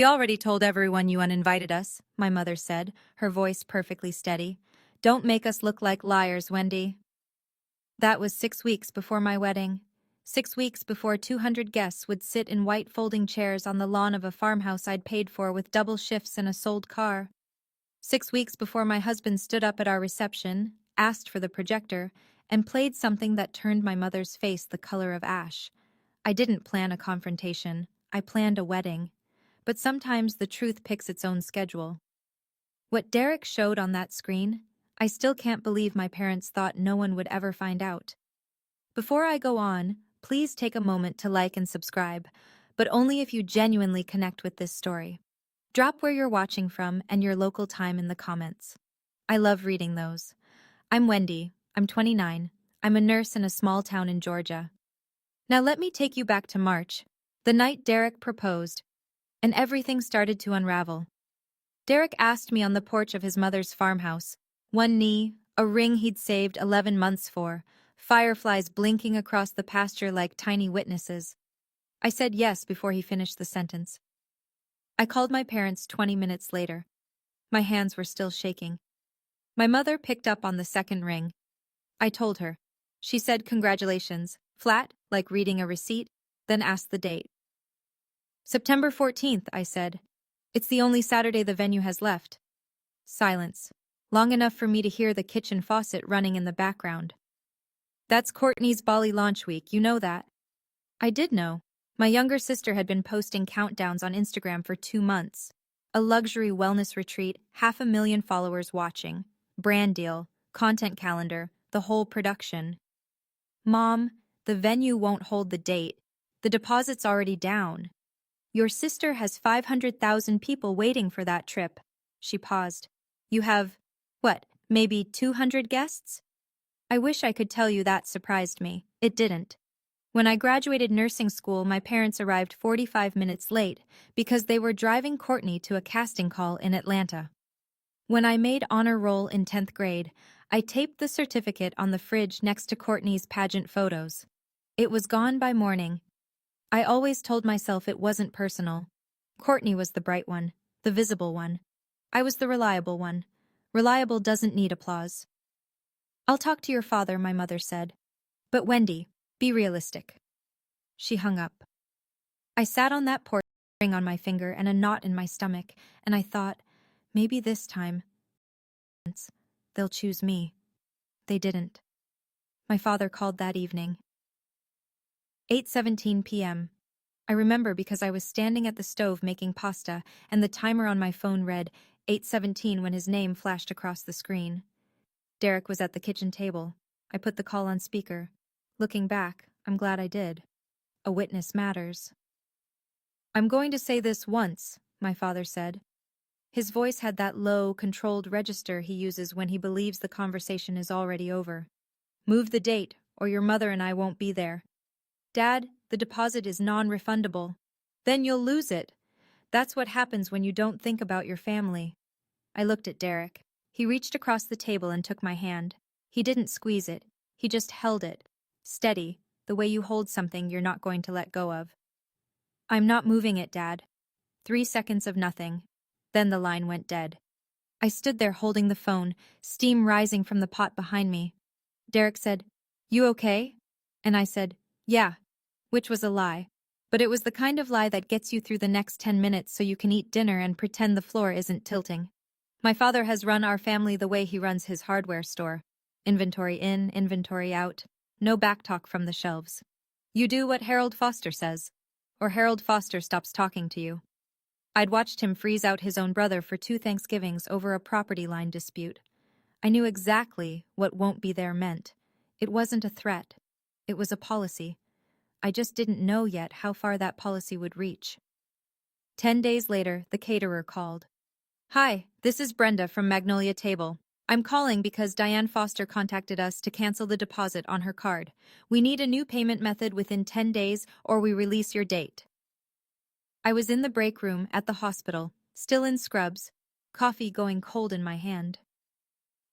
"We already told everyone you uninvited us," my mother said, her voice perfectly steady. "Don't make us look like liars, Wendy." That was 6 weeks before my wedding. 6 weeks before 200 guests would sit in white folding chairs on the lawn of a farmhouse I'd paid for with double shifts and a sold car. 6 weeks before my husband stood up at our reception, asked for the projector, and played something that turned my mother's face the color of ash. I didn't plan a confrontation. I planned a wedding. But sometimes the truth picks its own schedule. What Derek showed on that screen, I still can't believe my parents thought no one would ever find out. Before I go on, please take a moment to like and subscribe, but only if you genuinely connect with this story. Drop where you're watching from and your local time in the comments. I love reading those. I'm Wendy. I'm 29. I'm a nurse in a small town in Georgia. Now let me take you back to March, the night Derek proposed, and everything started to unravel. Derek asked me on the porch of his mother's farmhouse, one knee, a ring he'd saved 11 months for, fireflies blinking across the pasture like tiny witnesses. I said yes before he finished the sentence. I called my parents 20 minutes later. My hands were still shaking. My mother picked up on the second ring. I told her. She said congratulations, flat, like reading a receipt, then asked the date. September 14th, I said. It's the only Saturday the venue has left. Silence. Long enough for me to hear the kitchen faucet running in the background. That's Courtney's Bali launch week, you know that. I did know. My younger sister had been posting countdowns on Instagram for 2 months. A luxury wellness retreat, 500,000 followers watching. Brand deal, content calendar, the whole production. Mom, the venue won't hold the date. The deposit's already down. Your sister has 500,000 people waiting for that trip. She paused. You have, what, maybe 200 guests? I wish I could tell you that surprised me. It didn't. When I graduated nursing school, my parents arrived 45 minutes late because they were driving Courtney to a casting call in Atlanta. When I made honor roll in 10th grade, I taped the certificate on the fridge next to Courtney's pageant photos. It was gone by morning. I always told myself it wasn't personal. Courtney was the bright one, the visible one. I was the reliable one. Reliable doesn't need applause. I'll talk to your father, my mother said. But Wendy, be realistic. She hung up. I sat on that porch, a ring on my finger and a knot in my stomach, and I thought, maybe this time, they'll choose me. They didn't. My father called that evening. 8:17 p.m. I remember because I was standing at the stove making pasta, and the timer on my phone read 8:17 when his name flashed across the screen. Derek was at the kitchen table. I put the call on speaker. Looking back, I'm glad I did. A witness matters. I'm going to say this once, my father said. His voice had that low, controlled register he uses when he believes the conversation is already over. Move the date, or your mother and I won't be there. Dad, the deposit is non-refundable. Then you'll lose it. That's what happens when you don't think about your family. I looked at Derek. He reached across the table and took my hand. He didn't squeeze it. He just held it. Steady, the way you hold something you're not going to let go of. I'm not moving it, Dad. 3 seconds of nothing. Then the line went dead. I stood there holding the phone, steam rising from the pot behind me. Derek said, "You okay?" And I said, "Yeah," which was a lie. But it was the kind of lie that gets you through the next 10 minutes so you can eat dinner and pretend the floor isn't tilting. My father has run our family the way he runs his hardware store. Inventory in, inventory out. No backtalk from the shelves. You do what Harold Foster says, or Harold Foster stops talking to you. I'd watched him freeze out his own brother for 2 Thanksgivings over a property line dispute. I knew exactly what won't be there meant. It wasn't a threat. It was a policy. I just didn't know yet how far that policy would reach. 10 days later, the caterer called. "Hi, this is Brenda from Magnolia Table. I'm calling because Diane Foster contacted us to cancel the deposit on her card. We need a new payment method within 10 days or we release your date." I was in the break room at the hospital, still in scrubs, coffee going cold in my hand.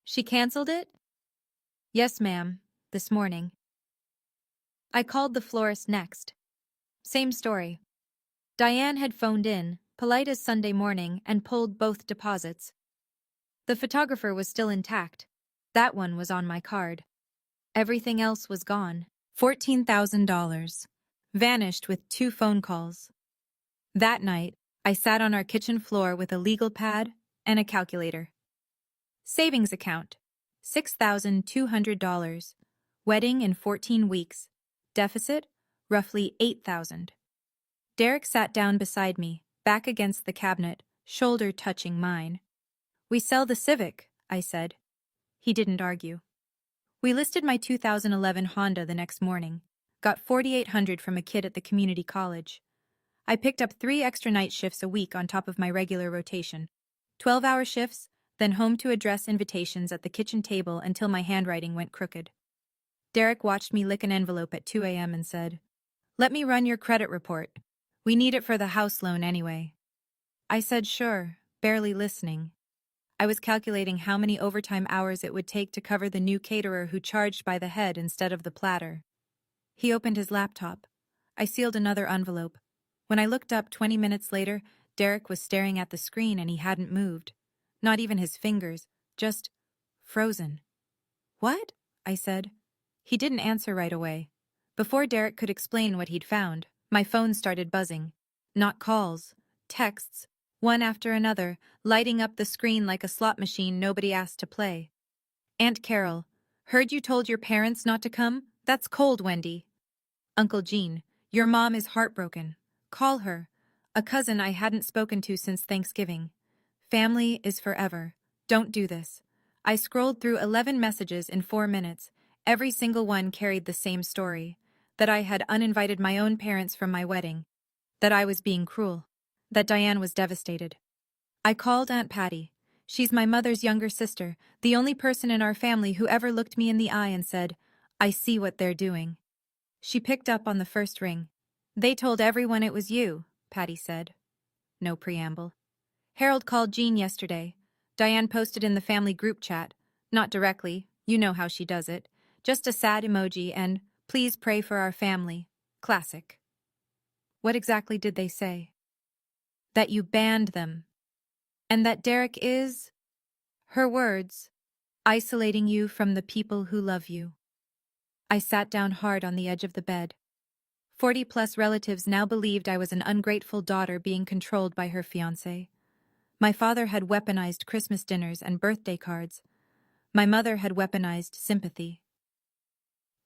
"She canceled it?" "Yes, ma'am, this morning." I called the florist next. Same story. Diane had phoned in, polite as Sunday morning, and pulled both deposits. The photographer was still intact. That one was on my card. Everything else was gone. $14,000. Vanished with 2 phone calls. That night, I sat on our kitchen floor with a legal pad and a calculator. Savings account, $6,200. Wedding in 14 weeks. Deficit, roughly $8,000. Derek sat down beside me, back against the cabinet, shoulder touching mine. "We sell the Civic," I said. He didn't argue. We listed my 2011 Honda the next morning. Got $4,800 from a kid at the community college. I picked up 3 extra night shifts a week on top of my regular rotation. 12-hour shifts, then home to address invitations at the kitchen table until my handwriting went crooked. Derek watched me lick an envelope at 2 a.m. and said, "Let me run your credit report. We need it for the house loan anyway." I said sure, barely listening. I was calculating how many overtime hours it would take to cover the new caterer who charged by the head instead of the platter. He opened his laptop. I sealed another envelope. When I looked up 20 minutes later, Derek was staring at the screen and he hadn't moved. Not even his fingers, just frozen. "What?" I said. He didn't answer right away. Before Derek could explain what he'd found, my phone started buzzing. Not calls, texts, one after another, lighting up the screen like a slot machine nobody asked to play. "Aunt Carol, heard you told your parents not to come? That's cold, Wendy." "Uncle Gene, your mom is heartbroken. Call her." A cousin I hadn't spoken to since Thanksgiving. "Family is forever. Don't do this." I scrolled through 11 messages in 4 minutes. Every single one carried the same story. That I had uninvited my own parents from my wedding. That I was being cruel. That Diane was devastated. I called Aunt Patty. She's my mother's younger sister, the only person in our family who ever looked me in the eye and said, "I see what they're doing." She picked up on the first ring. "They told everyone it was you," Patty said. No preamble. "Harold called Jean yesterday. Diane posted in the family group chat. Not directly, you know how she does it. Just a sad emoji and, 'Please pray for our family.' Classic." "What exactly did they say?" "That you banned them. And that Derek is," her words, "isolating you from the people who love you." I sat down hard on the edge of the bed. 40-plus relatives now believed I was an ungrateful daughter being controlled by her fiancé. My father had weaponized Christmas dinners and birthday cards. My mother had weaponized sympathy.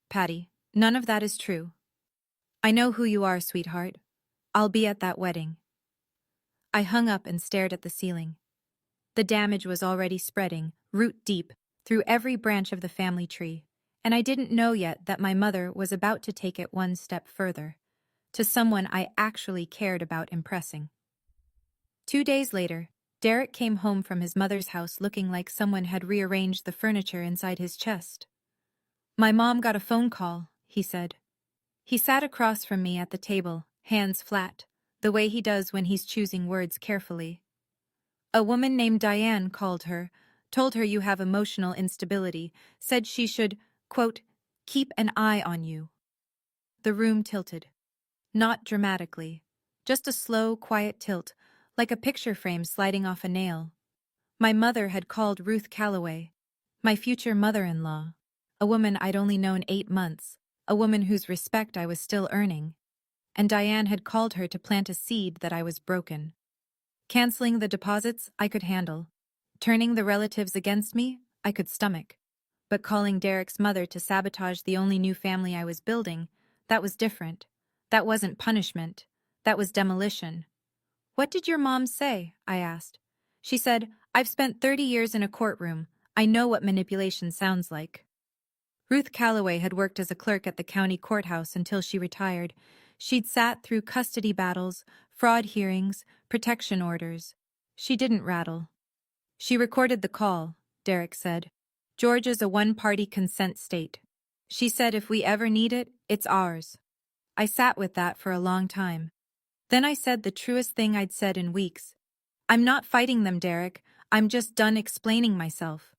"Patty, none of that is true. I know who you are, sweetheart. I'll be at that wedding." I hung up and stared at the ceiling. The damage was already spreading, root deep, through every branch of the family tree, and I didn't know yet that my mother was about to take it one step further, to someone I actually cared about impressing. 2 days later, Derek came home from his mother's house looking like someone had rearranged the furniture inside his chest. "My mom got a phone call," he said. He sat across from me at the table, hands flat, the way he does when he's choosing words carefully. "A woman named Diane called her, told her you have emotional instability, said she should, quote, keep an eye on you." The room tilted. Not dramatically. Just a slow, quiet tilt, like a picture frame sliding off a nail. My mother had called Ruth Calloway, my future mother-in-law, a woman I'd only known 8 months, a woman whose respect I was still earning. And Diane had called her to plant a seed that I was broken. Canceling the deposits, I could handle. Turning the relatives against me, I could stomach. But calling Derek's mother to sabotage the only new family I was building, that was different. That wasn't punishment. That was demolition. "What did your mom say?" I asked. She said, "I've spent 30 years in a courtroom. I know what manipulation sounds like." Ruth Calloway had worked as a clerk at the county courthouse until she retired. She'd sat through custody battles, fraud hearings, protection orders. She didn't rattle. "She recorded the call," Derek said. "Georgia's a one-party consent state. She said if we ever need it, it's ours." I sat with that for a long time. Then I said the truest thing I'd said in weeks. "I'm not fighting them, Derek. I'm just done explaining myself."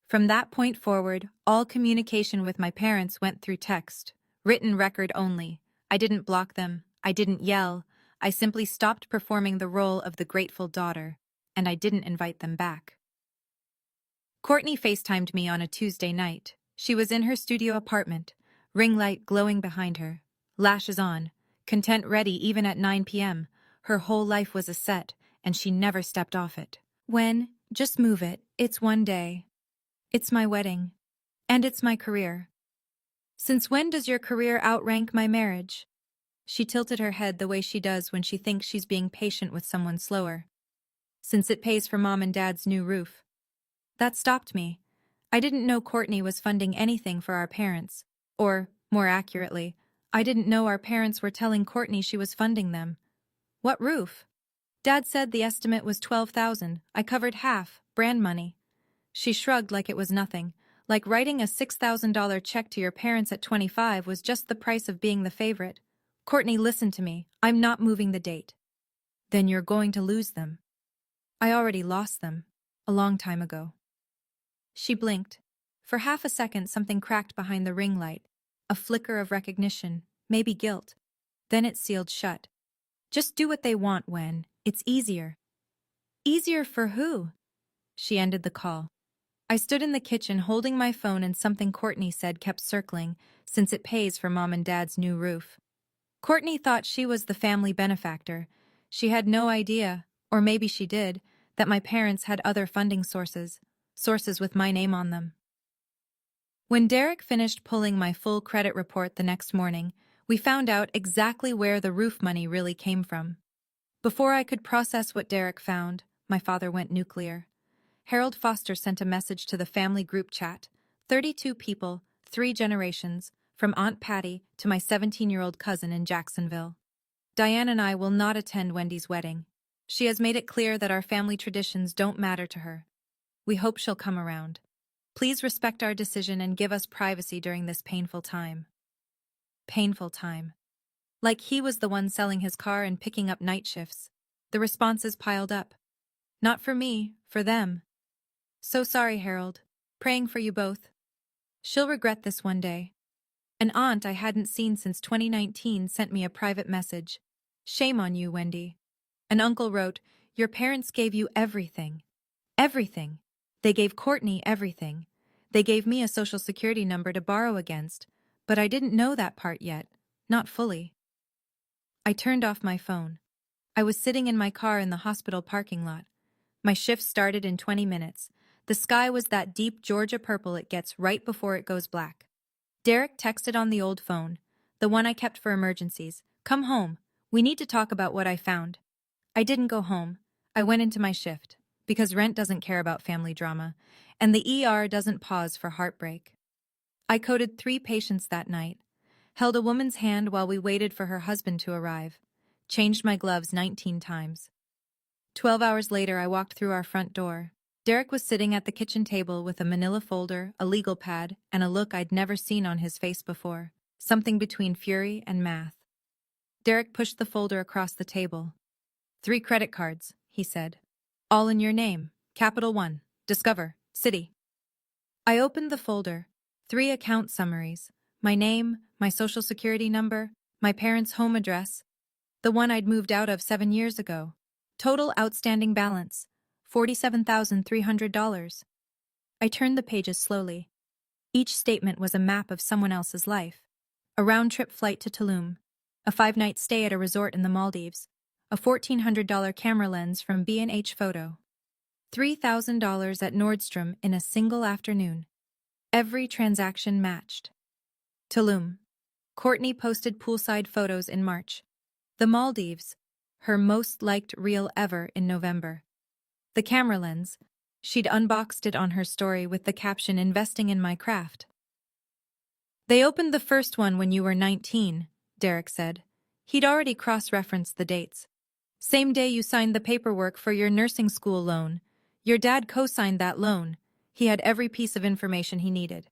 From that point forward, all communication with my parents went through text, written record only. I didn't block them. I didn't yell. I simply stopped performing the role of the grateful daughter, and I didn't invite them back. Courtney FaceTimed me on a Tuesday night. She was in her studio apartment, ring light glowing behind her, lashes on, content ready even at 9 p.m. Her whole life was a set, and she never stepped off it. Just move it. It's one day. It's my wedding. And it's my career. Since when does your career outrank my marriage? She tilted her head the way she does when she thinks she's being patient with someone slower. Since it pays for Mom and Dad's new roof. That stopped me. I didn't know Courtney was funding anything for our parents. Or, more accurately, I didn't know our parents were telling Courtney she was funding them. What roof? Dad said the estimate was $12,000. I covered half, brand money. She shrugged like it was nothing, like writing a $6,000 check to your parents at 25 was just the price of being the favorite. Courtney, listen to me. I'm not moving the date. Then you're going to lose them. I already lost them. A long time ago. She blinked. For half a second something cracked behind the ring light. A flicker of recognition, maybe guilt. Then it sealed shut. Just do what they want when. It's easier. Easier for who? She ended the call. I stood in the kitchen holding my phone and something Courtney said kept circling, since it pays for Mom and Dad's new roof. Courtney thought she was the family benefactor. She had no idea, or maybe she did, that my parents had other funding sources with my name on them. When Derek finished pulling my full credit report the next morning, we found out exactly where the roof money really came from. Before I could process what Derek found, my father went nuclear. Harold Foster sent a message to the family group chat. 32 people, 3 generations, from Aunt Patty to my 17-year-old cousin in Jacksonville. Diane and I will not attend Wendy's wedding. She has made it clear that our family traditions don't matter to her. We hope she'll come around. Please respect our decision and give us privacy during this painful time. Painful time. Like he was the one selling his car and picking up night shifts. The responses piled up. Not for me, for them. So sorry, Harold. Praying for you both. She'll regret this one day. An aunt I hadn't seen since 2019 sent me a private message. Shame on you, Wendy. An uncle wrote, your parents gave you everything. Everything. They gave Courtney everything. They gave me a social security number to borrow against, but I didn't know that part yet. Not fully. I turned off my phone. I was sitting in my car in the hospital parking lot. My shift started in 20 minutes. The sky was that deep Georgia purple it gets right before it goes black. Derek texted on the old phone, the one I kept for emergencies. Come home. We need to talk about what I found. I didn't go home. I went into my shift, because rent doesn't care about family drama, and the ER doesn't pause for heartbreak. I coded 3 patients that night, held a woman's hand while we waited for her husband to arrive, changed my gloves 19 times. 12 hours later, I walked through our front door. Derek was sitting at the kitchen table with a manila folder, a legal pad, and a look I'd never seen on his face before, something between fury and math. Derek pushed the folder across the table. 3 credit cards, he said. All in your name. Capital One. Discover. City. I opened the folder. 3 account summaries. My name, my social security number, my parents' home address, the one I'd moved out of 7 years ago. Total outstanding balance, $47,300. I turned the pages slowly. Each statement was a map of someone else's life. A round-trip flight to Tulum, a 5-night stay at a resort in the Maldives, a $1,400 camera lens from B&H Photo, $3,000 at Nordstrom in a single afternoon. Every transaction matched. Tulum. Courtney posted poolside photos in March. The Maldives, her most liked reel ever in November. The camera lens, she'd unboxed it on her story with the caption investing in my craft. They opened the first one when you were 19, Derek said. He'd already cross-referenced the dates. Same day you signed the paperwork for your nursing school loan. Your dad co-signed that loan. He had every piece of information he needed.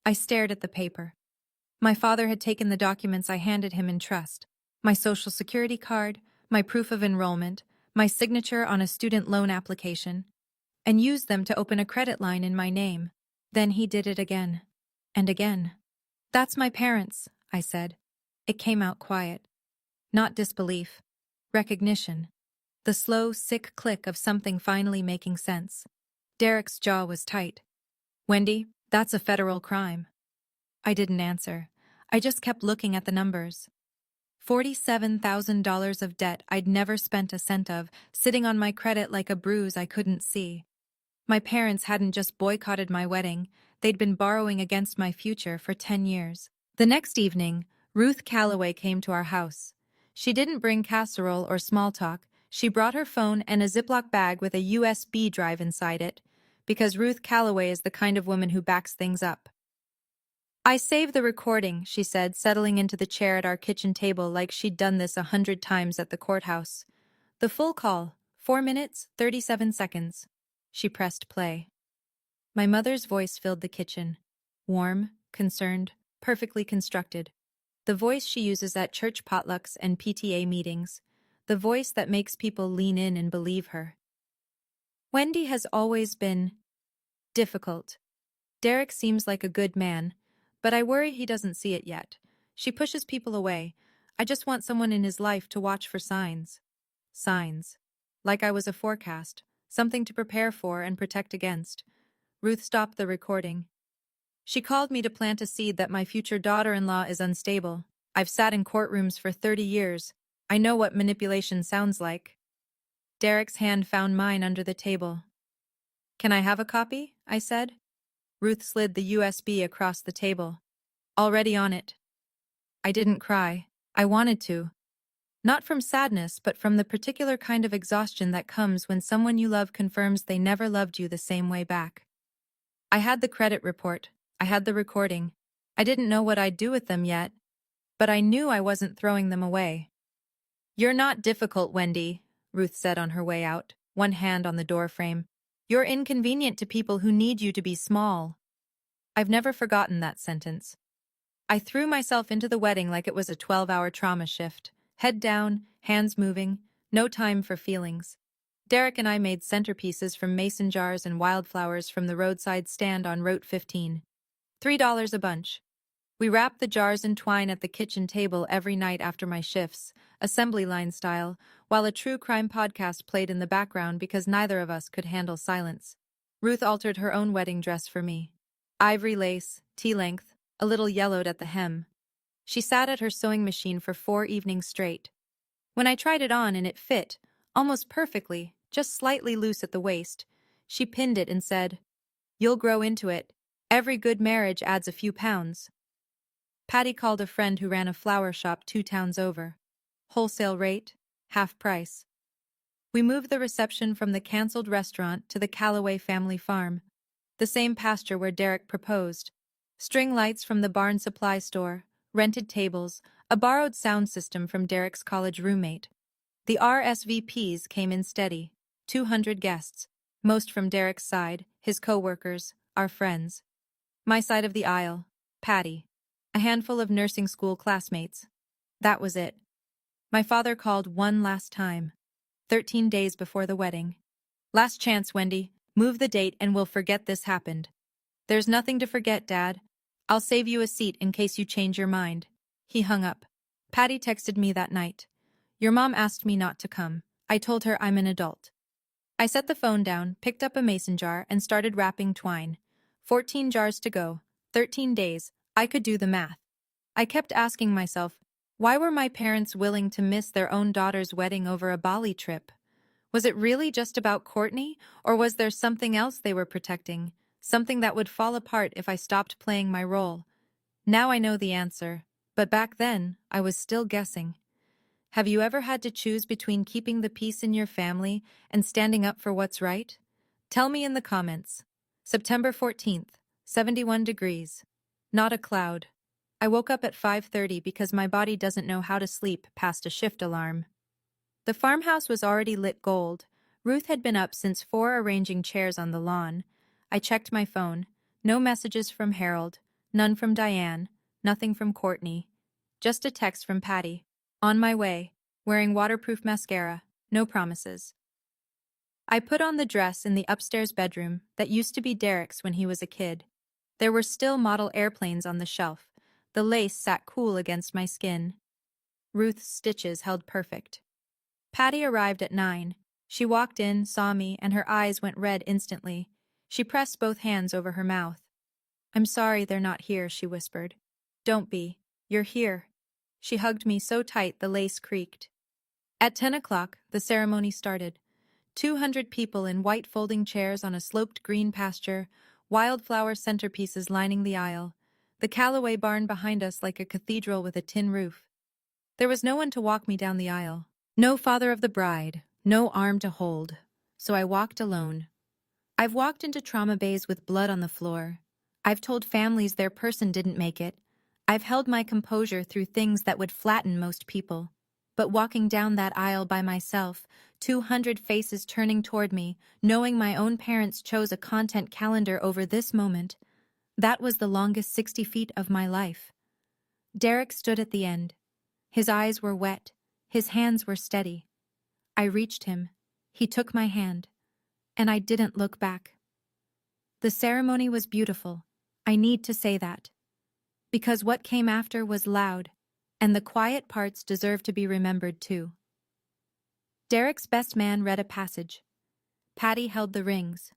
I stared at the paper. My father had taken the documents I handed him in trust. My social security card, my proof of enrollment, my signature on a student loan application, and used them to open a credit line in my name. Then he did it again. And again. That's my parents, I said. It came out quiet. Not disbelief. Recognition. The slow, sick click of something finally making sense. Derek's jaw was tight. Wendy, that's a federal crime. I didn't answer. I just kept looking at the numbers. $47,000 of debt I'd never spent a cent of, sitting on my credit like a bruise I couldn't see. My parents hadn't just boycotted my wedding, they'd been borrowing against my future for 10 years. The next evening, Ruth Calloway came to our house. She didn't bring casserole or small talk, she brought her phone and a Ziploc bag with a USB drive inside it, because Ruth Calloway is the kind of woman who backs things up. I saved the recording, she said, settling into the chair at our kitchen table like she'd done this 100 times at the courthouse. The full call, 4 minutes, 37 seconds. She pressed play. My mother's voice filled the kitchen. Warm, concerned, perfectly constructed. The voice she uses at church potlucks and PTA meetings. The voice that makes people lean in and believe her. Wendy has always been difficult. Derek seems like a good man, but I worry he doesn't see it yet. She pushes people away. I just want someone in his life to watch for signs. Signs. Like I was a forecast, something to prepare for and protect against. Ruth stopped the recording. She called me to plant a seed that my future daughter-in-law is unstable. I've sat in courtrooms for 30 years. I know what manipulation sounds like. Derek's hand found mine under the table. Can I have a copy? I said. Ruth slid the USB across the table. Already on it. I didn't cry. I wanted to. Not from sadness, but from the particular kind of exhaustion that comes when someone you love confirms they never loved you the same way back. I had the credit report. I had the recording. I didn't know what I'd do with them yet, but I knew I wasn't throwing them away. You're not difficult, Wendy, Ruth said on her way out, one hand on the doorframe. You're inconvenient to people who need you to be small. I've never forgotten that sentence. I threw myself into the wedding like it was a 12-hour trauma shift. Head down, hands moving, no time for feelings. Derek and I made centerpieces from mason jars and wildflowers from the roadside stand on Route 15. $3 a bunch. We wrapped the jars in twine at the kitchen table every night after my shifts, assembly line style, while a true crime podcast played in the background because neither of us could handle silence. Ruth altered her own wedding dress for me. Ivory lace, tea-length, a little yellowed at the hem. She sat at her sewing machine for 4 evenings straight. When I tried it on and it fit, almost perfectly, just slightly loose at the waist, she pinned it and said, "You'll grow into it. Every good marriage adds a few pounds." Patty called a friend who ran a flower shop 2 towns over. Wholesale rate, half price. We moved the reception from the canceled restaurant to the Calloway family farm, the same pasture where Derek proposed. String lights from the barn supply store, rented tables, a borrowed sound system from Derek's college roommate. The RSVPs came in steady, 200 guests, most from Derek's side, his co-workers, our friends. My side of the aisle, Patty. A handful of nursing school classmates. That was it. My father called one last time, 13 days before the wedding. "Last chance, Wendy. Move the date and we'll forget this happened." "There's nothing to forget, Dad. I'll save you a seat in case you change your mind." He hung up. Patty texted me that night. "Your mom asked me not to come. I told her I'm an adult." I set the phone down, picked up a mason jar, and started wrapping twine. 14 jars to go, 13 days. I could do the math. I kept asking myself, why were my parents willing to miss their own daughter's wedding over a Bali trip? Was it really just about Courtney, or was there something else they were protecting, something that would fall apart if I stopped playing my role? Now I know the answer, but back then, I was still guessing. Have you ever had to choose between keeping the peace in your family and standing up for what's right? Tell me in the comments. September 14th, 71 degrees. Not a cloud. I woke up at 5:30 because my body doesn't know how to sleep past a shift alarm. The farmhouse was already lit gold. Ruth had been up since 4 arranging chairs on the lawn. I checked my phone. No messages from Harold, none from Diane, nothing from Courtney. Just a text from Patty. On my way, wearing waterproof mascara, no promises. I put on the dress in the upstairs bedroom that used to be Derek's when he was a kid. There were still model airplanes on the shelf. The lace sat cool against my skin. Ruth's stitches held perfect. Patty arrived at 9. She walked in, saw me, and her eyes went red instantly. She pressed both hands over her mouth. "I'm sorry they're not here," she whispered. "Don't be. You're here." She hugged me so tight the lace creaked. At 10 o'clock, the ceremony started. 200 people in white folding chairs on a sloped green pasture, wildflower centerpieces lining the aisle, the Callaway barn behind us like a cathedral with a tin roof. There was no one to walk me down the aisle. No father of the bride, no arm to hold. So I walked alone. I've walked into trauma bays with blood on the floor. I've told families their person didn't make it. I've held my composure through things that would flatten most people. But walking down that aisle by myself, 200 faces turning toward me, knowing my own parents chose a content calendar over this moment, that was the longest 60 feet of my life. Derek stood at the end. His eyes were wet. His hands were steady. I reached him. He took my hand. And I didn't look back. The ceremony was beautiful. I need to say that. Because what came after was loud, and the quiet parts deserve to be remembered too. Derek's best man read a passage. Patty held the rings.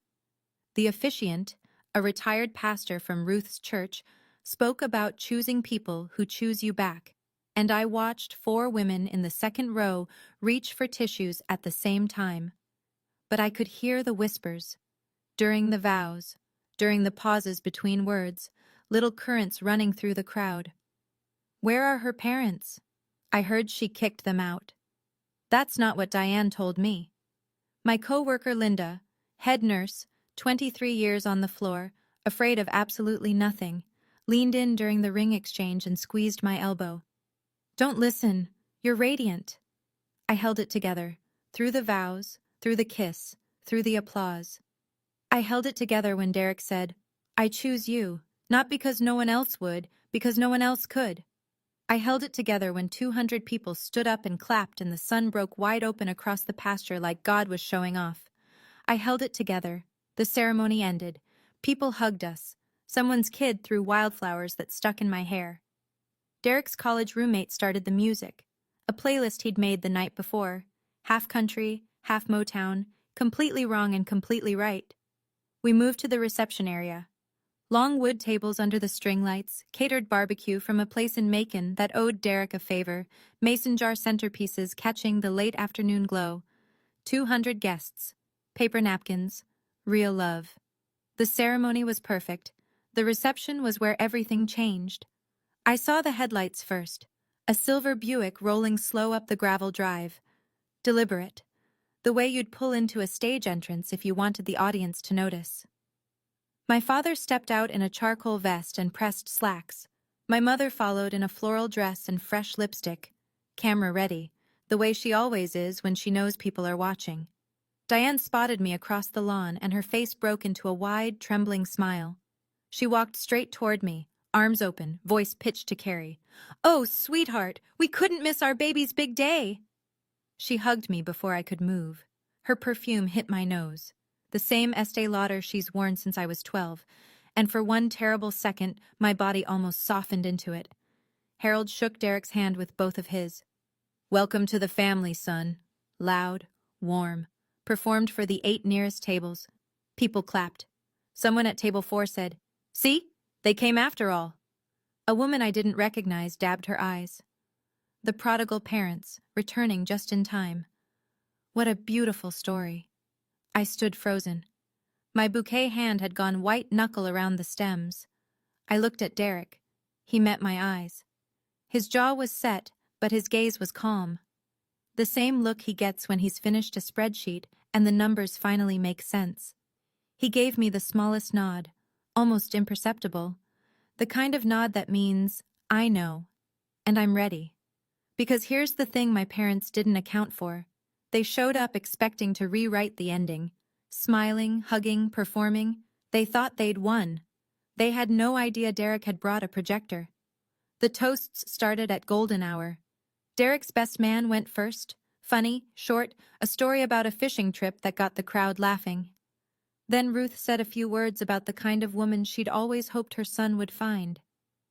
The officiant, a retired pastor from Ruth's church, spoke about choosing people who choose you back, and I watched 4 women in the second row reach for tissues at the same time. But I could hear the whispers. During the vows, during the pauses between words, little currents running through the crowd. "Where are her parents?" I heard she kicked them out. That's not what Diane told me. My co-worker Linda, head nurse, 23 years on the floor, afraid of absolutely nothing, leaned in during the ring exchange and squeezed my elbow. "Don't listen. You're radiant." I held it together, through the vows, through the kiss, through the applause. I held it together when Derek said, "I choose you, not because no one else would, because no one else could." I held it together when 200 people stood up and clapped and the sun broke wide open across the pasture like God was showing off. I held it together. The ceremony ended. People hugged us. Someone's kid threw wildflowers that stuck in my hair. Derek's college roommate started the music, a playlist he'd made the night before. Half country, half Motown, completely wrong and completely right. We moved to the reception area. Long wood tables under the string lights, catered barbecue from a place in Macon that owed Derek a favor, mason jar centerpieces catching the late afternoon glow. 200 guests, paper napkins, real love. The ceremony was perfect. The reception was where everything changed. I saw the headlights first, a silver Buick rolling slow up the gravel drive. Deliberate. The way you'd pull into a stage entrance if you wanted the audience to notice. My father stepped out in a charcoal vest and pressed slacks. My mother followed in a floral dress and fresh lipstick, camera ready, the way she always is when she knows people are watching. Diane spotted me across the lawn and her face broke into a wide, trembling smile. She walked straight toward me, arms open, voice pitched to Carrie. "Oh, sweetheart, we couldn't miss our baby's big day." She hugged me before I could move. Her perfume hit my nose. The same Estee Lauder she's worn since I was 12, and for one terrible second, my body almost softened into it. Harold shook Derek's hand with both of his. "Welcome to the family, son." Loud, warm, performed for the 8 nearest tables. People clapped. Someone at table 4 said, "See? They came after all." A woman I didn't recognize dabbed her eyes. The prodigal parents, returning just in time. What a beautiful story. I stood frozen. My bouquet hand had gone white knuckle around the stems. I looked at Derek. He met my eyes. His jaw was set, but his gaze was calm. The same look he gets when he's finished a spreadsheet and the numbers finally make sense. He gave me the smallest nod, almost imperceptible. The kind of nod that means, I know, and I'm ready. Because here's the thing my parents didn't account for. They showed up expecting to rewrite the ending. Smiling, hugging, performing. They thought they'd won. They had no idea Derek had brought a projector. The toasts started at golden hour. Derek's best man went first. Funny, short, a story about a fishing trip that got the crowd laughing. Then Ruth said a few words about the kind of woman she'd always hoped her son would find.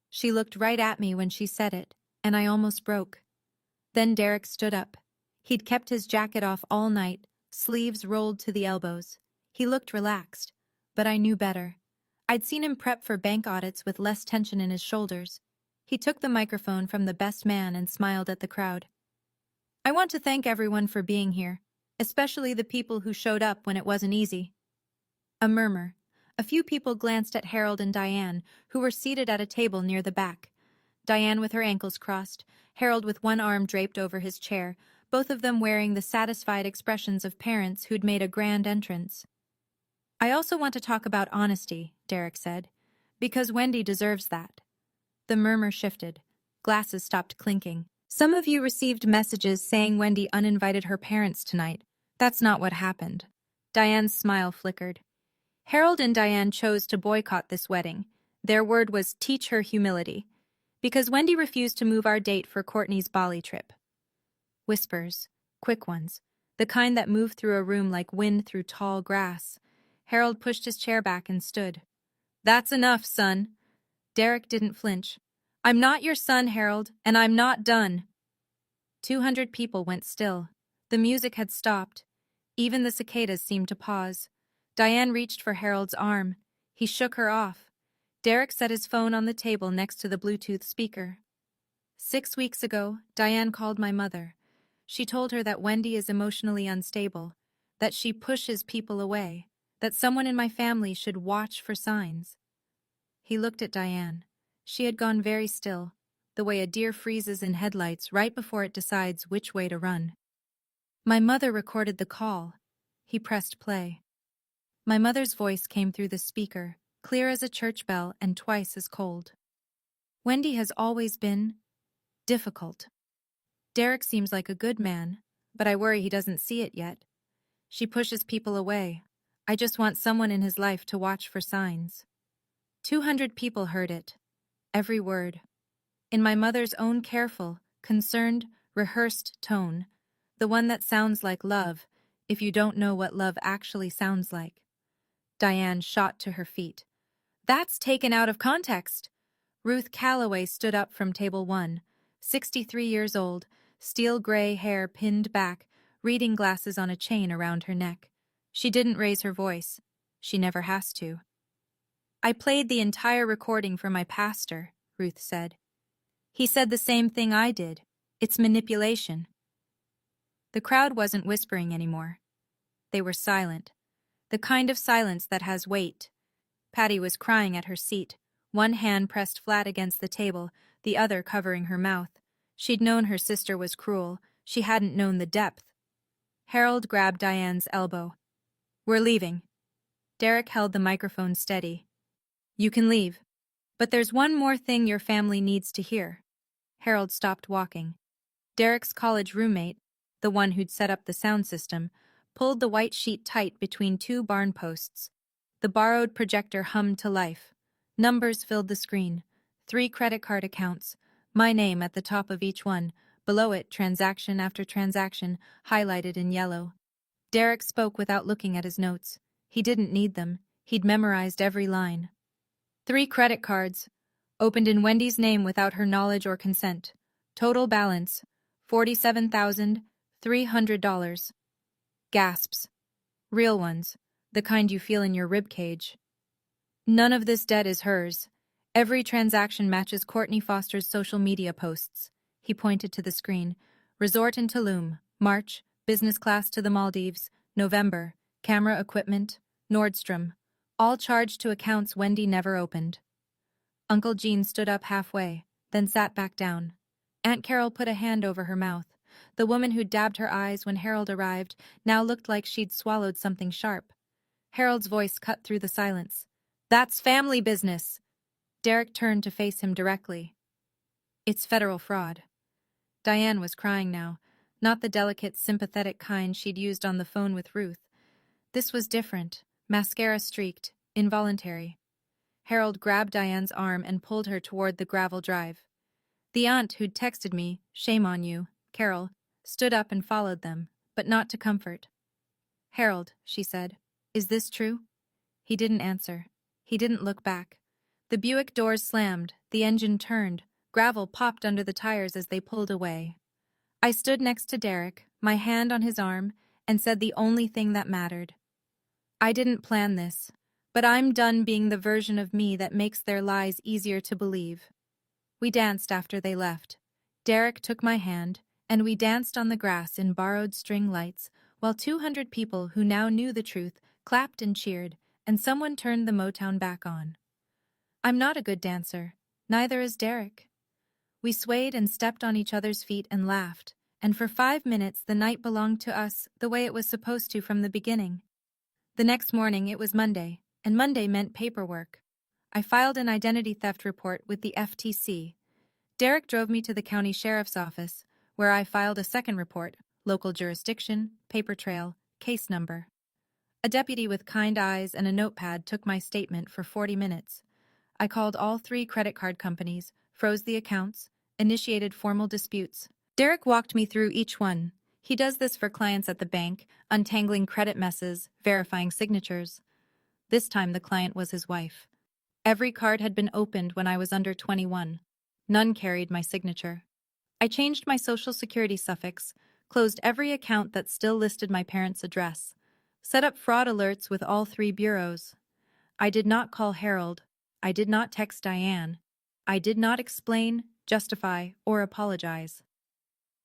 She looked right at me when she said it, and I almost broke. Then Derek stood up. He'd kept his jacket off all night, sleeves rolled to the elbows. He looked relaxed, but I knew better. I'd seen him prep for bank audits with less tension in his shoulders. He took the microphone from the best man and smiled at the crowd. I want to thank everyone for being here, especially the people who showed up when it wasn't easy. A murmur. A few people glanced at Harold and Diane, who were seated at a table near the back. Diane with her ankles crossed, Harold with one arm draped over his chair, both of them wearing the satisfied expressions of parents who'd made a grand entrance. I also want to talk about honesty, Derek said, because Wendy deserves that. The murmur shifted. Glasses stopped clinking. Some of you received messages saying Wendy uninvited her parents tonight. That's not what happened. Diane's smile flickered. Harold and Diane chose to boycott this wedding. Their word was teach her humility. Because Wendy refused to move our date for Courtney's Bali trip. Whispers, quick ones, the kind that moved through a room like wind through tall grass. Harold pushed his chair back and stood. That's enough, son. Derek didn't flinch. I'm not your son, Harold, and I'm not done. 200 people went still. The music had stopped. Even the cicadas seemed to pause. Diane reached for Harold's arm. He shook her off. Derek set his phone on the table next to the Bluetooth speaker. 6 weeks ago, Diane called my mother. She told her that Wendy is emotionally unstable, that she pushes people away, that someone in my family should watch for signs. He looked at Diane. She had gone very still, the way a deer freezes in headlights right before it decides which way to run. My mother recorded the call. He pressed play. My mother's voice came through the speaker, clear as a church bell and twice as cold. Wendy has always been difficult. Derek seems like a good man, but I worry he doesn't see it yet. She pushes people away. I just want someone in his life to watch for signs. 200 people heard it. Every word. In my mother's own careful, concerned, rehearsed tone, the one that sounds like love, if you don't know what love actually sounds like. Diane shot to her feet. That's taken out of context. Ruth Calloway stood up from table 1, 63 years old, steel gray hair pinned back, reading glasses on a chain around her neck. She didn't raise her voice. She never has to. I played the entire recording for my pastor, Ruth said. He said the same thing I did. It's manipulation. The crowd wasn't whispering anymore. They were silent. The kind of silence that has weight. Patty was crying at her seat, one hand pressed flat against the table, the other covering her mouth. She'd known her sister was cruel. She hadn't known the depth. Harold grabbed Diane's elbow. We're leaving. Derek held the microphone steady. You can leave. But there's one more thing your family needs to hear. Harold stopped walking. Derek's college roommate, the one who'd set up the sound system, pulled the white sheet tight between two barn posts. The borrowed projector hummed to life. Numbers filled the screen. 3 credit card accounts. My name at the top of each one. Below it, transaction after transaction, highlighted in yellow. Derek spoke without looking at his notes. He didn't need them. He'd memorized every line. 3 credit cards. Opened in Wendy's name without her knowledge or consent. Total balance, $47,300. Gasps. Real ones. The kind you feel in your rib cage. None of this debt is hers. Every transaction matches Courtney Foster's social media posts. He pointed to the screen. Resort in Tulum, March, business class to the Maldives, November, camera equipment, Nordstrom. All charged to accounts Wendy never opened. Uncle Gene stood up halfway, then sat back down. Aunt Carol put a hand over her mouth. The woman who'd dabbed her eyes when Harold arrived now looked like she'd swallowed something sharp. Harold's voice cut through the silence. That's family business. Derek turned to face him directly. It's federal fraud. Diane was crying now, not the delicate, sympathetic kind she'd used on the phone with Ruth. This was different, mascara-streaked, involuntary. Harold grabbed Diane's arm and pulled her toward the gravel drive. The aunt who'd texted me, shame on you, Carol, stood up and followed them, but not to comfort. Harold, she said, is this true? He didn't answer. He didn't look back. The Buick doors slammed, the engine turned, gravel popped under the tires as they pulled away. I stood next to Derek, my hand on his arm, and said the only thing that mattered. I didn't plan this, but I'm done being the version of me that makes their lies easier to believe. We danced after they left. Derek took my hand, and we danced on the grass in borrowed string lights, while 200 people who now knew the truth clapped and cheered, and someone turned the Motown back on. I'm not a good dancer. Neither is Derek. We swayed and stepped on each other's feet and laughed, and for 5 minutes the night belonged to us the way it was supposed to from the beginning. The next morning it was Monday, and Monday meant paperwork. I filed an identity theft report with the FTC. Derek drove me to the county sheriff's office, where I filed a second report, local jurisdiction, paper trail, case number. A deputy with kind eyes and a notepad took my statement for 40 minutes. I called all 3 credit card companies, froze the accounts, initiated formal disputes. Derek walked me through each one. He does this for clients at the bank, untangling credit messes, verifying signatures. This time the client was his wife. Every card had been opened when I was under 21. None carried my signature. I changed my social security suffix, closed every account that still listed my parents' address, set up fraud alerts with all 3 bureaus. I did not call Harold. I did not text Diane. I did not explain, justify, or apologize.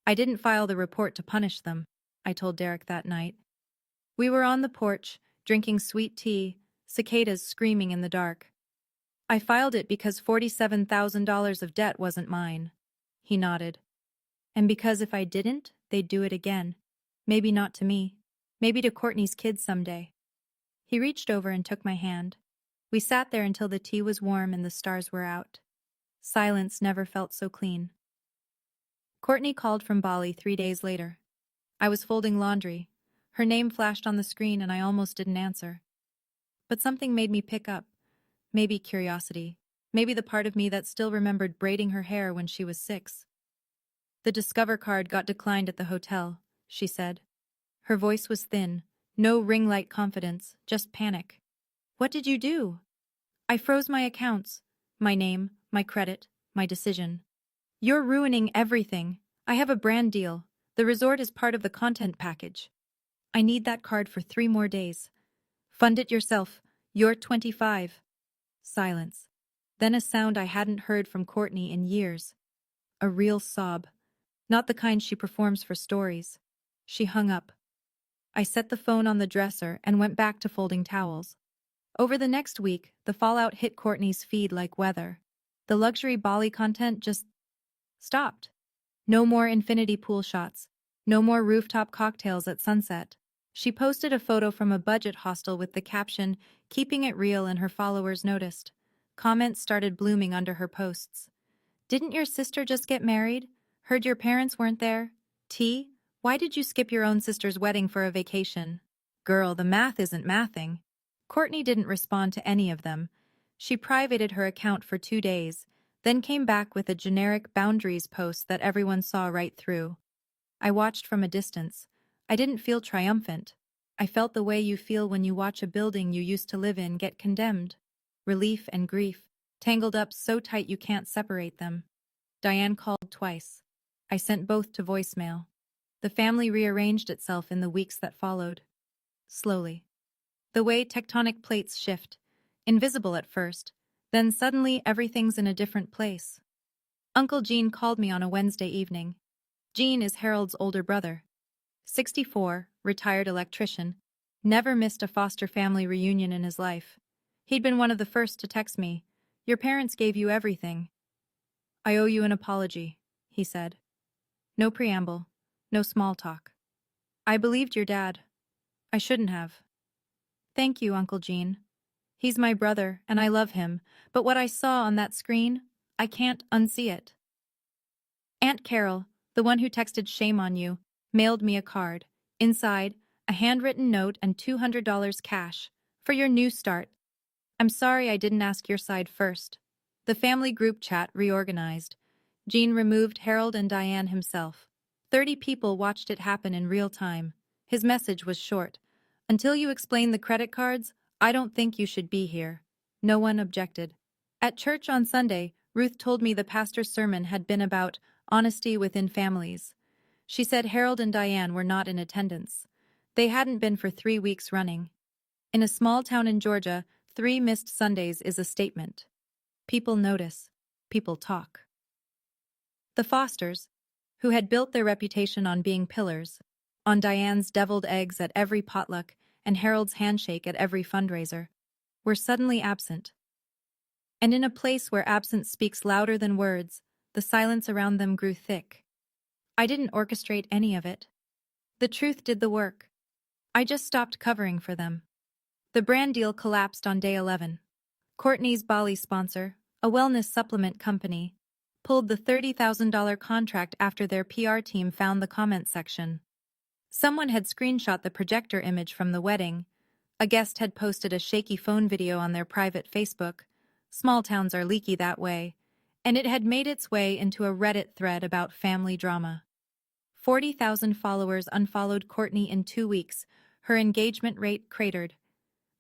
I didn't file the report to punish them, I told Derek that night. We were on the porch, drinking sweet tea, cicadas screaming in the dark. I filed it because $47,000 of debt wasn't mine. He nodded. And because if I didn't, they'd do it again. Maybe not to me. Maybe to Courtney's kids someday. He reached over and took my hand. We sat there until the tea was warm and the stars were out. Silence never felt so clean. Courtney called from Bali 3 days later. I was folding laundry. Her name flashed on the screen and I almost didn't answer. But something made me pick up. Maybe curiosity. Maybe the part of me that still remembered braiding her hair when she was 6. The Discover card got declined at the hotel, she said. Her voice was thin. No ring light confidence, just panic. What did you do? I froze my accounts. My name, my credit, my decision. You're ruining everything. I have a brand deal. The resort is part of the content package. I need that card for 3 more days. Fund it yourself. You're 25. Silence. Then a sound I hadn't heard from Courtney in years. A real sob. Not the kind she performs for stories. She hung up. I set the phone on the dresser and went back to folding towels. Over the next week, the fallout hit Courtney's feed like weather. The luxury Bali content just stopped. No more infinity pool shots. No more rooftop cocktails at sunset. She posted a photo from a budget hostel with the caption, "Keeping it real," and her followers noticed. Comments started blooming under her posts. Didn't your sister just get married? Heard your parents weren't there? T? Why did you skip your own sister's wedding for a vacation? Girl, the math isn't mathing. Courtney didn't respond to any of them. She privated her account for 2 days, then came back with a generic boundaries post that everyone saw right through. I watched from a distance. I didn't feel triumphant. I felt the way you feel when you watch a building you used to live in get condemned. Relief and grief, tangled up so tight you can't separate them. Diane called twice. I sent both to voicemail. The family rearranged itself in the weeks that followed. Slowly. The way tectonic plates shift. Invisible at first, then suddenly everything's in a different place. Uncle Gene called me on a Wednesday evening. Gene is Harold's older brother. 64, retired electrician, never missed a foster family reunion in his life. He'd been one of the first to text me. Your parents gave you everything. I owe you an apology, he said. No preamble, no small talk. I believed your dad. I shouldn't have. Thank you, Uncle Gene. He's my brother, and I love him, but what I saw on that screen, I can't unsee it. Aunt Carol, the one who texted shame on you, mailed me a card. Inside, a handwritten note and $200 cash. For your new start. I'm sorry I didn't ask your side first. The family group chat reorganized. Gene removed Harold and Diane himself. 30 people watched it happen in real time. His message was short. Until you explain the credit cards, I don't think you should be here. No one objected. At church on Sunday, Ruth told me the pastor's sermon had been about honesty within families. She said Harold and Diane were not in attendance. They hadn't been for 3 weeks running. In a small town in Georgia, 3 missed Sundays is a statement. People notice. People talk. The Fosters, who had built their reputation on being pillars, on Diane's deviled eggs at every potluck and Harold's handshake at every fundraiser, were suddenly absent. And in a place where absence speaks louder than words, the silence around them grew thick. I didn't orchestrate any of it. The truth did the work. I just stopped covering for them. The brand deal collapsed on day 11. Courtney's Bali sponsor, a wellness supplement company, pulled the $30,000 contract after their PR team found the comment section. Someone had screenshot the projector image from the wedding. A guest had posted a shaky phone video on their private Facebook. Small towns are leaky that way. And it had made its way into a Reddit thread about family drama. 40,000 followers unfollowed Courtney in 2 weeks. Her engagement rate cratered.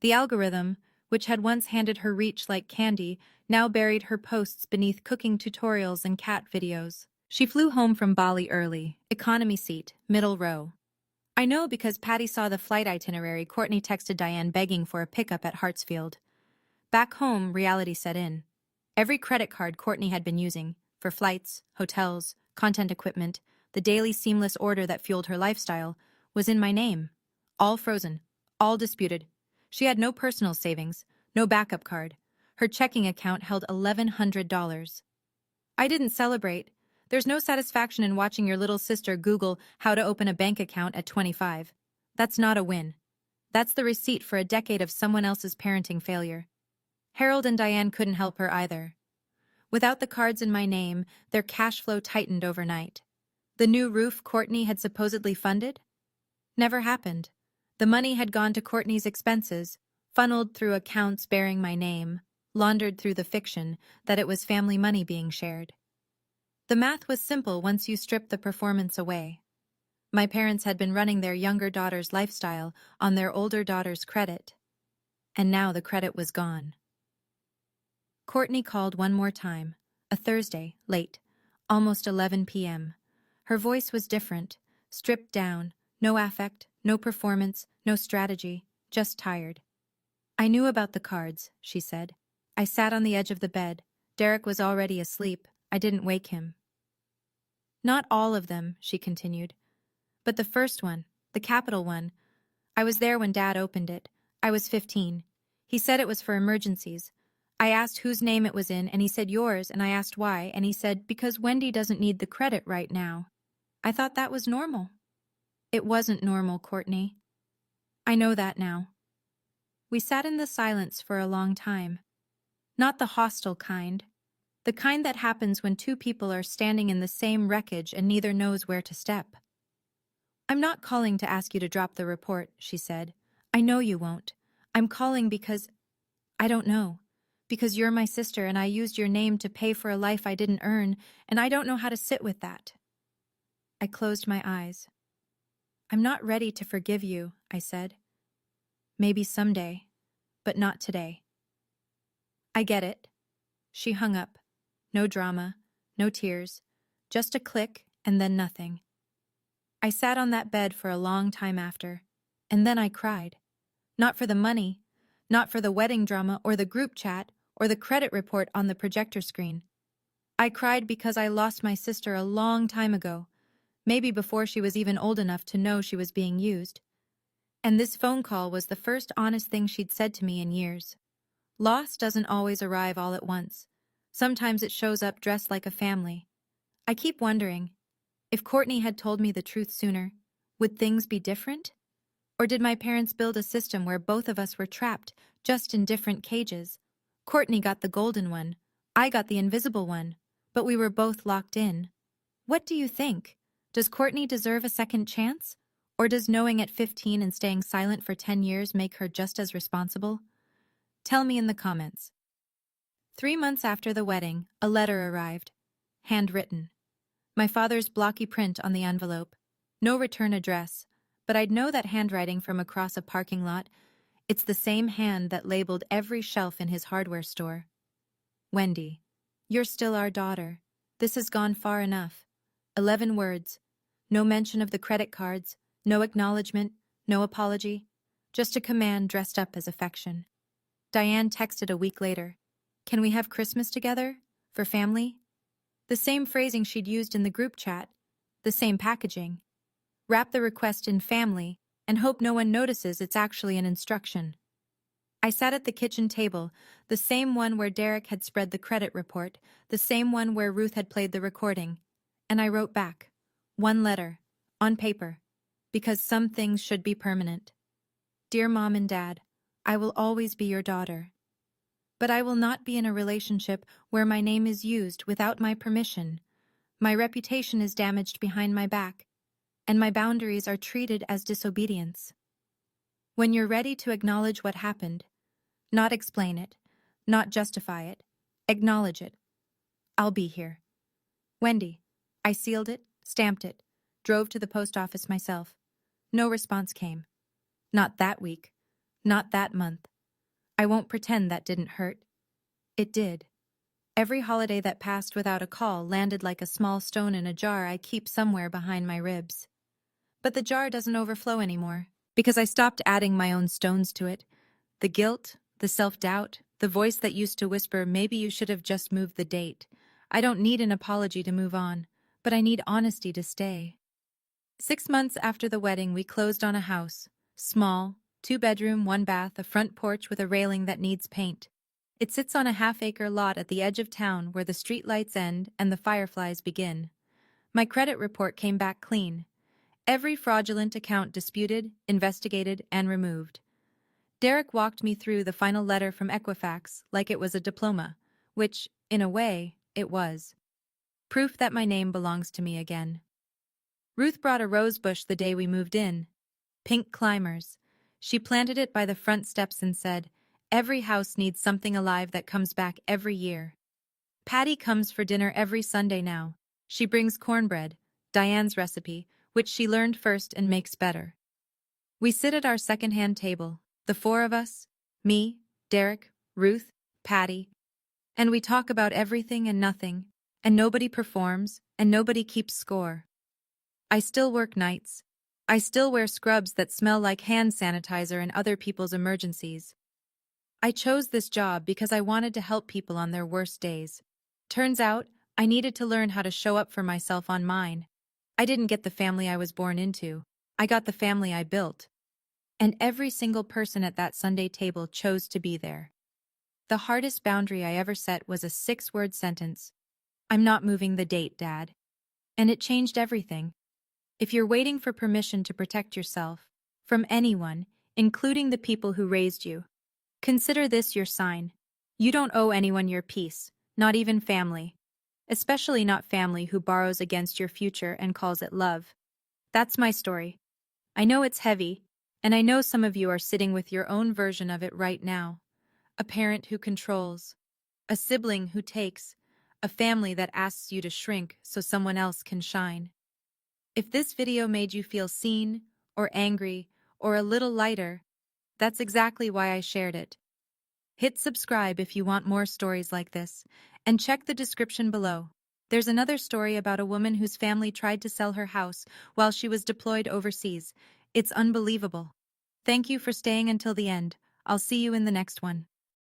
The algorithm, which had once handed her reach like candy, now buried her posts beneath cooking tutorials and cat videos. She flew home from Bali early, economy seat, middle row. I know because Patty saw the flight itinerary. Courtney texted Diane begging for a pickup at Hartsfield. Back home, reality set in. Every credit card Courtney had been using, for flights, hotels, content equipment, the daily seamless order that fueled her lifestyle, was in my name. All frozen, all disputed. She had no personal savings, no backup card. Her checking account held $1,100. I didn't celebrate. There's no satisfaction in watching your little sister Google how to open a bank account at 25. That's not a win. That's the receipt for a decade of someone else's parenting failure. Harold and Diane couldn't help her either. Without the cards in my name, their cash flow tightened overnight. The new roof Courtney had supposedly funded? Never happened. The money had gone to Courtney's expenses, funneled through accounts bearing my name, laundered through the fiction that it was family money being shared. The math was simple once you stripped the performance away. My parents had been running their younger daughter's lifestyle on their older daughter's credit, and now the credit was gone. Courtney called one more time, a Thursday, late, almost 11 p.m. Her voice was different, stripped down, no affect, no performance, no strategy, just tired. I knew about the cards, she said. I sat on the edge of the bed. Derek was already asleep. I didn't wake him. Not all of them, she continued. But the first one, the capital one. I was there when Dad opened it. I was 15. He said it was for emergencies. I asked whose name it was in, and he said yours, and I asked why, and he said, because Wendy doesn't need the credit right now. I thought that was normal. It wasn't normal, Courtney. I know that now. We sat in the silence for a long time. Not the hostile kind. The kind that happens when two people are standing in the same wreckage and neither knows where to step. I'm not calling to ask you to drop the report, she said. I know you won't. I'm calling because... I don't know. Because you're my sister and I used your name to pay for a life I didn't earn, and I don't know how to sit with that. I closed my eyes. I'm not ready to forgive you, I said. Maybe someday, but not today. I get it. She hung up. No drama, no tears, just a click and then nothing. I sat on that bed for a long time after, and then I cried. Not for the money, not for the wedding drama or the group chat or the credit report on the projector screen. I cried because I lost my sister a long time ago, maybe before she was even old enough to know she was being used. And this phone call was the first honest thing she'd said to me in years. Loss doesn't always arrive all at once. Sometimes it shows up dressed like a family. I keep wondering, if Courtney had told me the truth sooner, would things be different? Or did my parents build a system where both of us were trapped, just in different cages? Courtney got the golden one, I got the invisible one, but we were both locked in. What do you think? Does Courtney deserve a second chance? Or does knowing at 15 and staying silent for 10 years make her just as responsible? Tell me in the comments. 3 months after the wedding, a letter arrived. Handwritten. My father's blocky print on the envelope. No return address, but I'd know that handwriting from across a parking lot. It's the same hand that labeled every shelf in his hardware store. Wendy, you're still our daughter. This has gone far enough. 11 words. No mention of the credit cards, no acknowledgement, no apology, just a command dressed up as affection. Diane texted a week later, "Can we have Christmas together? For family?" The same phrasing she'd used in the group chat, the same packaging. Wrap the request in family and hope no one notices it's actually an instruction. I sat at the kitchen table, the same one where Derek had spread the credit report, the same one where Ruth had played the recording, and I wrote back, one letter, on paper, because some things should be permanent. Dear Mom and Dad, I will always be your daughter. But I will not be in a relationship where my name is used without my permission. My reputation is damaged behind my back, and my boundaries are treated as disobedience. When you're ready to acknowledge what happened, not explain it, not justify it, acknowledge it, I'll be here. Wendy. I sealed it, stamped it, drove to the post office myself. No response came. Not that week. Not that month. I won't pretend that didn't hurt. It did. Every holiday that passed without a call landed like a small stone in a jar I keep somewhere behind my ribs. But the jar doesn't overflow anymore, because I stopped adding my own stones to it. The guilt, the self-doubt, the voice that used to whisper, maybe you should have just moved the date. I don't need an apology to move on, but I need honesty to stay. 6 months after the wedding, we closed on a house. Small, 2-bedroom, 1-bath, a front porch with a railing that needs paint. It sits on a half-acre lot at the edge of town where the streetlights end and the fireflies begin. My credit report came back clean. Every fraudulent account disputed, investigated, and removed. Derek walked me through the final letter from Equifax like it was a diploma, which, in a way, it was. Proof that my name belongs to me again. Ruth brought a rose bush the day we moved in. Pink climbers. She planted it by the front steps and said, "Every house needs something alive that comes back every year." Patty comes for dinner every Sunday now. She brings cornbread, Diane's recipe, which she learned first and makes better. We sit at our second-hand table, the 4 of us, me, Derek, Ruth, Patty, and we talk about everything and nothing, and nobody performs, and nobody keeps score. I still work nights. I still wear scrubs that smell like hand sanitizer in other people's emergencies. I chose this job because I wanted to help people on their worst days. Turns out, I needed to learn how to show up for myself on mine. I didn't get the family I was born into. I got the family I built. And every single person at that Sunday table chose to be there. The hardest boundary I ever set was a 6-word sentence. "I'm not moving the date, Dad." And it changed everything. If you're waiting for permission to protect yourself from anyone, including the people who raised you, consider this your sign. You don't owe anyone your peace, not even family. Especially not family who borrows against your future and calls it love. That's my story. I know it's heavy, and I know some of you are sitting with your own version of it right now. A parent who controls, a sibling who takes, a family that asks you to shrink so someone else can shine. If this video made you feel seen, or angry, or a little lighter, that's exactly why I shared it. Hit subscribe if you want more stories like this, and check the description below. There's another story about a woman whose family tried to sell her house while she was deployed overseas. It's unbelievable. Thank you for staying until the end. I'll see you in the next one.